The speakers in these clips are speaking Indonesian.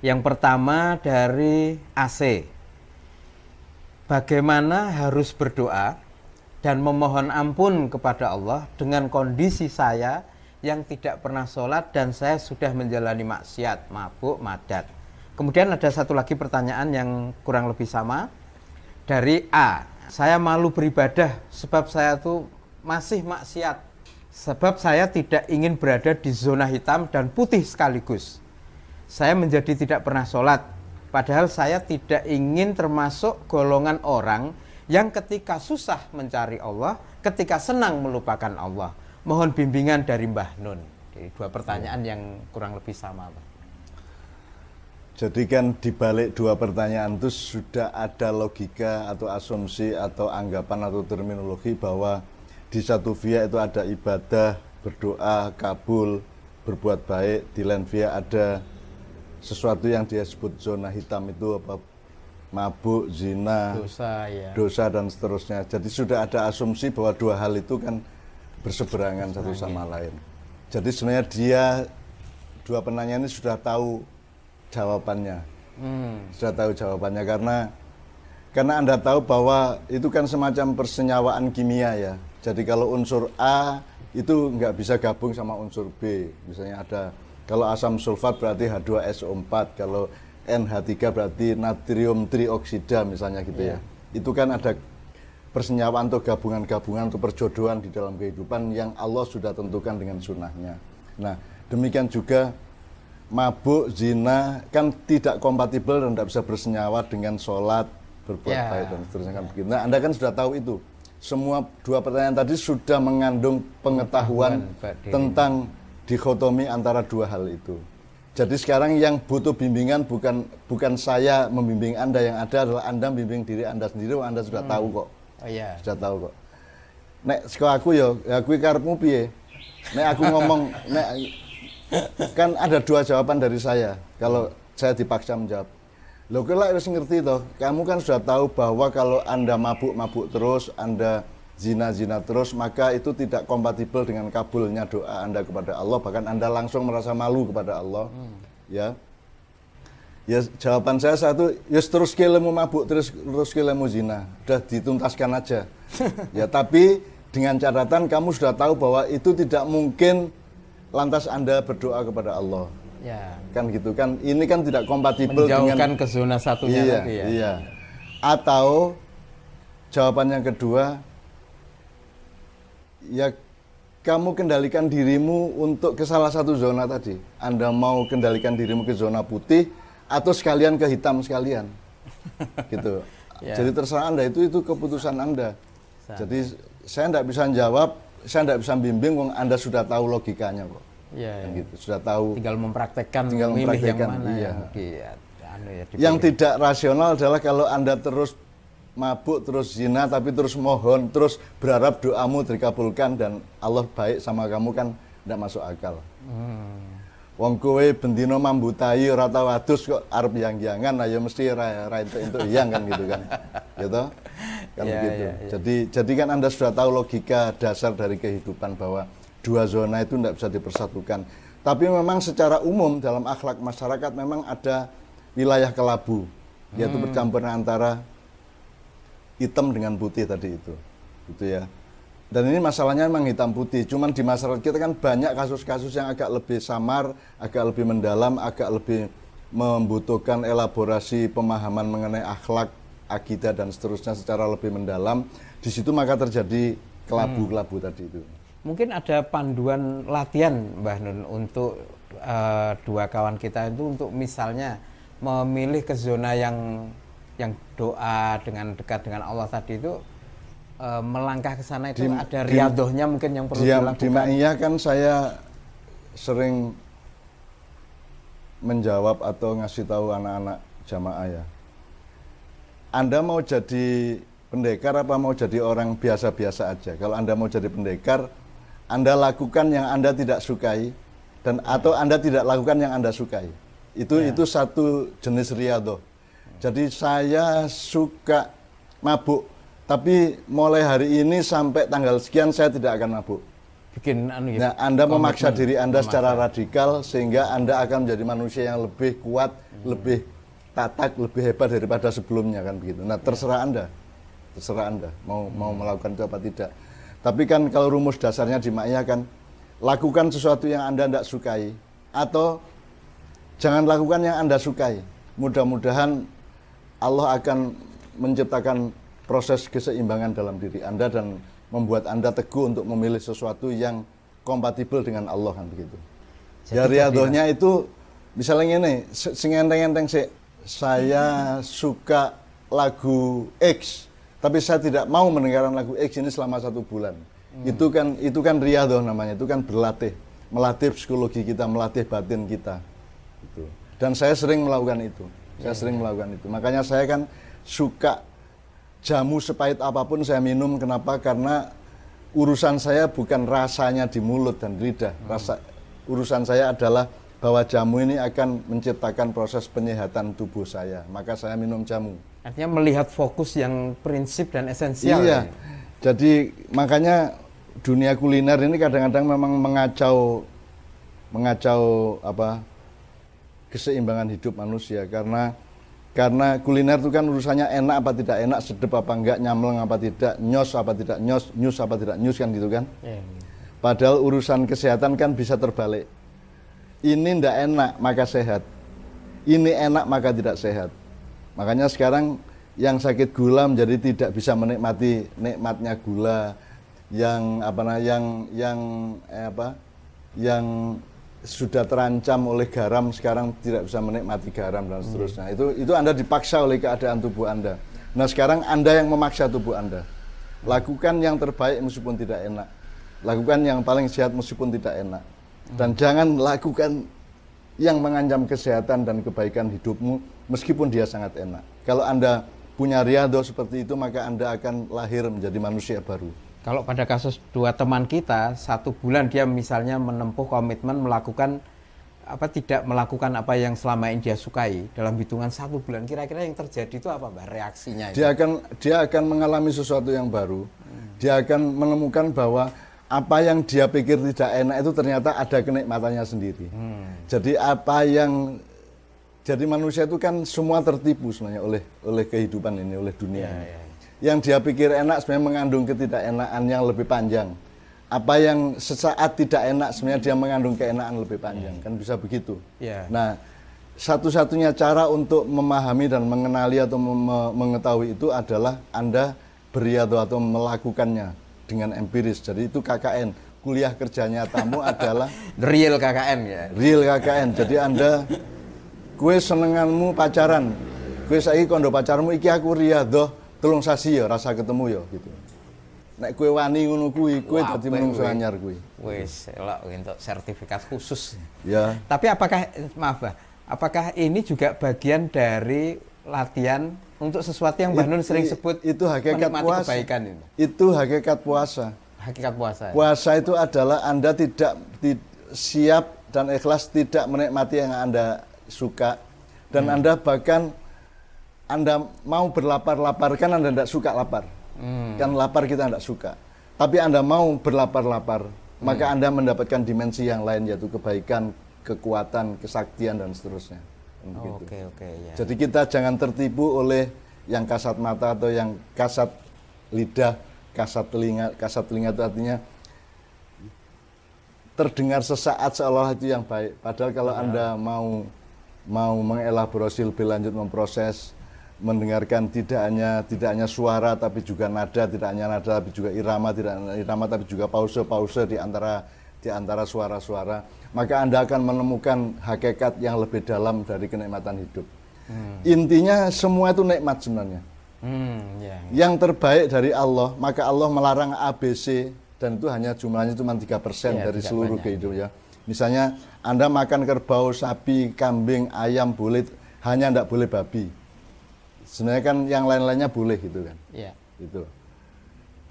Yang pertama dari AC. Bagaimana harus berdoa dan memohon ampun kepada Allah dengan kondisi saya yang tidak pernah sholat dan saya sudah menjalani maksiat, mabuk, madat. Kemudian ada satu lagi pertanyaan yang kurang lebih sama dari A. Saya malu beribadah sebab saya tuh masih maksiat. Sebab saya tidak ingin berada di zona hitam dan putih sekaligus. Saya menjadi tidak pernah sholat. Padahal saya tidak ingin termasuk golongan orang yang ketika susah mencari Allah, ketika senang melupakan Allah. Mohon bimbingan dari Mbah Nun. Jadi dua pertanyaan yang kurang lebih sama, Pak. Jadi kan dibalik dua pertanyaan itu sudah ada logika atau asumsi atau anggapan atau terminologi bahwa di satu via itu ada ibadah, berdoa, kabul, berbuat baik. Di lain via ada sesuatu yang dia sebut zona hitam itu apa, mabuk, zina, Dosa, ya. dosa dan seterusnya. Jadi sudah ada asumsi bahwa dua hal itu kan berseberangan satu sama lain. Jadi sebenarnya dia dua penanya ini sudah tahu jawabannya, sudah tahu jawabannya karena Anda tahu bahwa itu kan semacam persenyawaan kimia ya. Jadi kalau unsur A itu nggak bisa gabung sama unsur B. Misalnya ada, kalau asam sulfat berarti H2SO4, kalau NH3 berarti natrium trioksida misalnya gitu ya. Itu kan ada persenyawaan atau gabungan-gabungan atau perjodohan di dalam kehidupan yang Allah sudah tentukan dengan sunnahnya. Nah, demikian juga mabuk, zina kan tidak kompatibel dan tidak bisa bersenyawa dengan sholat, berbuat baik dan seterusnya kan begitu. Nah, Anda kan sudah tahu itu. Semua dua pertanyaan tadi sudah mengandung pengetahuan tentang dikotomi antara dua hal itu. Jadi sekarang yang butuh bimbingan bukan saya membimbing Anda, yang ada adalah Anda membimbing diri Anda sendiri. Anda sudah tahu kok. Oh iya. Sudah tahu kok. Nek saka aku ya kuwi karepmu piye? Nek aku ngomong kan ada dua jawaban dari saya kalau saya dipaksa menjawab. Loh kowe lek wis ngerti toh, kamu kan sudah tahu bahwa kalau Anda mabuk-mabuk terus, Anda zina-zina terus, maka itu tidak kompatibel dengan kabulnya doa Anda kepada Allah, bahkan Anda langsung merasa malu kepada Allah. Ya. Ya jawaban saya satu, ya terus kelemu mabuk, terus kelemu zina. Udah dituntaskan aja. Ya tapi dengan catatan kamu sudah tahu bahwa itu tidak mungkin lantas Anda berdoa kepada Allah. Ya. Kan gitu kan, ini kan tidak kompatibel Menjauhkan dengan ke zona satunya tadi ya. Iya. Atau jawaban yang kedua, ya kamu kendalikan dirimu untuk ke salah satu zona tadi. Anda mau kendalikan dirimu ke zona putih atau sekalian ke hitam sekalian. Gitu. Ya. Jadi terserah Anda, itu keputusan Anda. Jadi saya tidak bisa jawab, saya tidak bisa bimbing, wong Anda sudah tahu logikanya kok. Iya. Gitu. Sudah tahu. Tinggal mempraktekkan, Tinggal memilih mempraktekkan, yang mana iya. yang Yang tidak rasional adalah kalau Anda terus mabuk, terus zina, tapi terus mohon, terus berharap doamu dikabulkan dan Allah baik sama kamu, kan tidak masuk akal. Wong kowe bendino mambutai ora tau adus kok arep yang-yangan, ya mesti ra entuk yang kan gitu kan. Gitu. Kan begitu. Jadi kan Anda sudah tahu logika dasar dari kehidupan bahwa dua zona itu tidak bisa dipersatukan. Tapi memang secara umum dalam akhlak masyarakat memang ada wilayah kelabu, yaitu percampuran antara hitam dengan putih tadi itu. Gitu ya. Dan ini masalahnya memang hitam putih, cuman di masyarakat kita kan banyak kasus-kasus yang agak lebih samar, agak lebih mendalam, agak lebih membutuhkan elaborasi pemahaman mengenai akhlak, akidah dan seterusnya secara lebih mendalam. Di situ maka terjadi kelabu-kelabu tadi itu. Mungkin ada panduan latihan Mbah Nun untuk dua kawan kita itu untuk misalnya memilih ke zona yang doa dengan dekat dengan Allah tadi itu, melangkah ke sana itu ada riadohnya mungkin yang perlu dilakukan. Di Ma'iyah kan saya sering menjawab atau ngasih tahu anak-anak jamaah ya. Anda mau jadi pendekar apa mau jadi orang biasa-biasa aja? Kalau Anda mau jadi pendekar, Anda lakukan yang Anda tidak sukai dan atau Anda tidak lakukan yang Anda sukai. Itu satu jenis riadoh. Jadi saya suka mabuk, tapi mulai hari ini sampai tanggal sekian saya tidak akan mabuk. bikin anu Nah, Anda memaksa diri Anda secara radikal sehingga Anda akan menjadi manusia yang lebih kuat, lebih tatak, lebih hebat daripada sebelumnya kan begitu. Nah, terserah Anda mau melakukan itu apa tidak. Tapi kan kalau rumus dasarnya di Ma'iyah kan lakukan sesuatu yang Anda tidak sukai atau jangan lakukan yang Anda sukai. Mudah-mudahan Allah akan menciptakan proses keseimbangan dalam diri Anda dan membuat Anda teguh untuk memilih sesuatu yang kompatibel dengan Allah kan begitu. Ya riadohnya itu misalnya ini, sing enteng-enteng sih, saya suka lagu X, tapi saya tidak mau mendengarkan lagu X ini selama 1 bulan. Itu kan riadoh namanya, itu kan berlatih, melatih psikologi kita, melatih batin kita. Gitu. Dan saya sering melakukan itu. Makanya saya kan suka jamu sepahit apapun saya minum. Kenapa? Karena urusan saya bukan rasanya di mulut dan lidah. Urusan saya adalah bahwa jamu ini akan menciptakan proses penyehatan tubuh saya. Maka saya minum jamu. Artinya melihat fokus yang prinsip dan esensial. Iya. Jadi makanya dunia kuliner ini kadang-kadang memang mengacau keseimbangan hidup manusia karena kuliner itu kan urusannya enak apa tidak enak, sedap apa enggak, nyamleng apa tidak, nyos apa tidak nyos, nyus apa tidak nyus kan gitu kan. Padahal urusan kesehatan kan bisa terbalik. Ini ndak enak maka sehat, ini enak maka tidak sehat. Makanya sekarang yang sakit gula menjadi tidak bisa menikmati nikmatnya gula, yang sudah terancam oleh garam sekarang tidak bisa menikmati garam dan seterusnya. Itu Anda dipaksa oleh keadaan tubuh Anda. Nah, sekarang Anda yang memaksa tubuh Anda. Lakukan yang terbaik meskipun tidak enak. Lakukan yang paling sehat meskipun tidak enak. Dan jangan lakukan yang mengancam kesehatan dan kebaikan hidupmu meskipun dia sangat enak. Kalau Anda punya riado seperti itu, maka Anda akan lahir menjadi manusia baru. Kalau pada kasus 2 teman kita, 1 bulan dia misalnya menempuh komitmen tidak melakukan apa yang selama ini dia sukai dalam hitungan 1 bulan, kira-kira yang terjadi itu apa, Mbak, reaksinya? Dia akan mengalami sesuatu yang baru. Dia akan menemukan bahwa apa yang dia pikir tidak enak itu ternyata ada kenikmatannya sendiri. Jadi manusia itu kan semua tertipu sebenarnya oleh kehidupan ini, oleh dunia ini. Yang dia pikir enak sebenarnya mengandung ketidakenaan yang lebih panjang. Apa yang sesaat tidak enak sebenarnya dia mengandung keenakan lebih panjang. Kan bisa begitu. Nah, satu-satunya cara untuk memahami dan mengenali atau mengetahui itu adalah Anda beriado atau melakukannya dengan empiris. Jadi itu KKN, kuliah kerja nyatamu adalah real KKN ya. Real KKN. Jadi Anda kue senenganmu pacaran. Kue saiki kondo pacarmu iki aku riado 3 sasi ya rasa ketemu ya gitu. Nek kue wani ngono kuwi, kue dadi menungso anyar kuwi. Wis elok entuk sertifikat khusus. Ya. Tapi apakah ini juga bagian dari latihan untuk sesuatu yang Mbah Nun sering sebut itu hakikat puasa. Kebaikan ini. Itu hakikat puasa. Hakikat puasa. Puasa itu adalah Anda tidak siap dan ikhlas tidak menikmati yang Anda suka dan Anda bahkan Anda mau berlapar-lapar, kan Anda tidak suka lapar. Kan lapar kita tidak suka. Tapi Anda mau berlapar-lapar, maka Anda mendapatkan dimensi yang lain, yaitu kebaikan, kekuatan, kesaktian, dan seterusnya. Ya. Jadi kita jangan tertipu oleh yang kasat mata atau yang kasat lidah, kasat telinga. Kasat telinga itu artinya terdengar sesaat seolah itu yang baik. Padahal kalau Anda mau mengelaborasi lebih lanjut, memproses, mendengarkan tidak hanya suara tapi juga nada, tidak hanya nada tapi juga irama, tidak hanya irama tapi juga pause di antara suara-suara, maka Anda akan menemukan hakikat yang lebih dalam dari kenikmatan hidup. Intinya semua itu nikmat sebenarnya. Yang terbaik dari Allah, maka Allah melarang ABC dan itu hanya jumlahnya cuma 3% dari seluruh kehidupan ya. Misalnya Anda makan kerbau, sapi, kambing, ayam boleh, hanya tidak boleh babi. Sebenarnya kan yang lain-lainnya boleh gitu kan. Itu.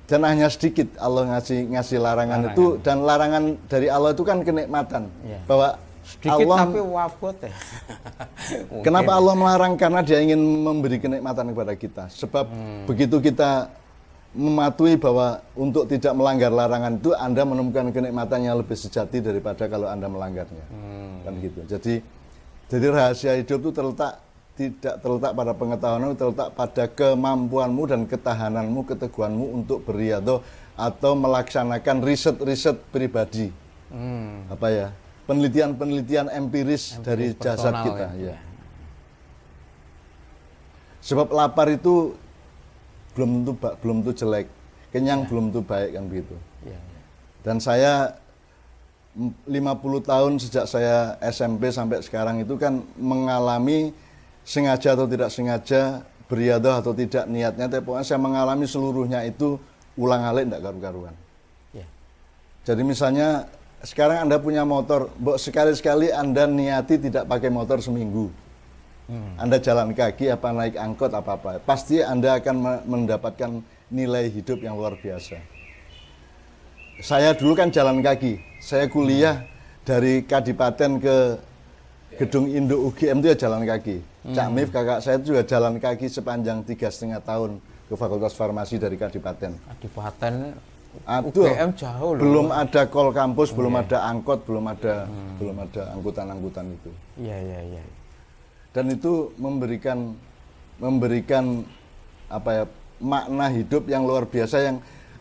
Dan hanya sedikit Allah ngasih larangan itu, dan larangan dari Allah itu kan kenikmatan. Bahwa sedikit Allah, tapi wafat ya. Kenapa Allah melarang? Karena dia ingin memberi kenikmatan kepada kita. Sebab begitu kita mematuhi bahwa untuk tidak melanggar larangan itu Anda menemukan kenikmatan yang lebih sejati daripada kalau Anda melanggarnya. Kan gitu. Jadi rahasia hidup itu tidak terletak pada pengetahuanmu, terletak pada kemampuanmu dan ketahananmu, keteguhanmu untuk beribadah atau melaksanakan riset-riset pribadi. Apa ya? Penelitian-penelitian empiris dari jasad kita, ya. Sebab lapar itu belum tentu jelek, kenyang belum tentu baik, kan begitu. Dan saya 50 tahun sejak saya SMP sampai sekarang itu kan mengalami sengaja atau tidak sengaja, beriadah atau tidak niatnya, tapi pokoknya saya mengalami seluruhnya itu ulang-alik tidak karu-karuan. Jadi misalnya sekarang Anda punya motor, sekali-sekali Anda niati tidak pakai motor seminggu. Anda jalan kaki apa naik angkot apa-apa, pasti Anda akan mendapatkan nilai hidup yang luar biasa. Saya dulu kan jalan kaki, saya kuliah dari Kadipaten ke gedung Indo UGM itu ya jalan kaki. Cak Mif kakak saya juga jalan kaki sepanjang 3,5 tahun ke Fakultas Farmasi dari Kadipaten. Kadipaten Aduh, UGM jauh loh. belum ada kol kampus, belum ada angkot, belum ada angkutan-angkutan itu. Iya. Dan itu memberikan apa ya, makna hidup yang luar biasa yang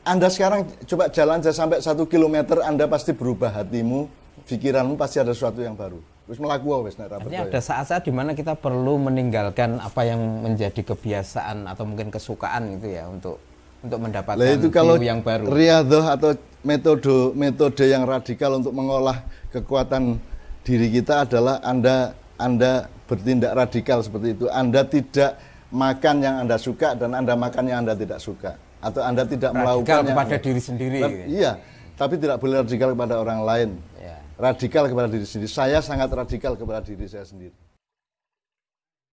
Anda sekarang coba jalan sampai 1 kilometer, Anda pasti berubah hatimu, pikiranmu pasti ada sesuatu yang baru. Terus melakukan wes nek Artinya ada saat-saat di mana kita perlu meninggalkan apa yang menjadi kebiasaan atau mungkin kesukaan itu ya untuk mendapatkan itu kalau view yang baru. Riyadhah atau metode yang radikal untuk mengolah kekuatan diri kita adalah Anda bertindak radikal seperti itu. Anda tidak makan yang Anda suka dan Anda makan yang Anda tidak suka, atau Anda tidak melakukan kepada diri sendiri. Iya, tapi tidak boleh radikal kepada orang lain. Radikal kepada diri sendiri. Saya sangat radikal kepada diri saya sendiri.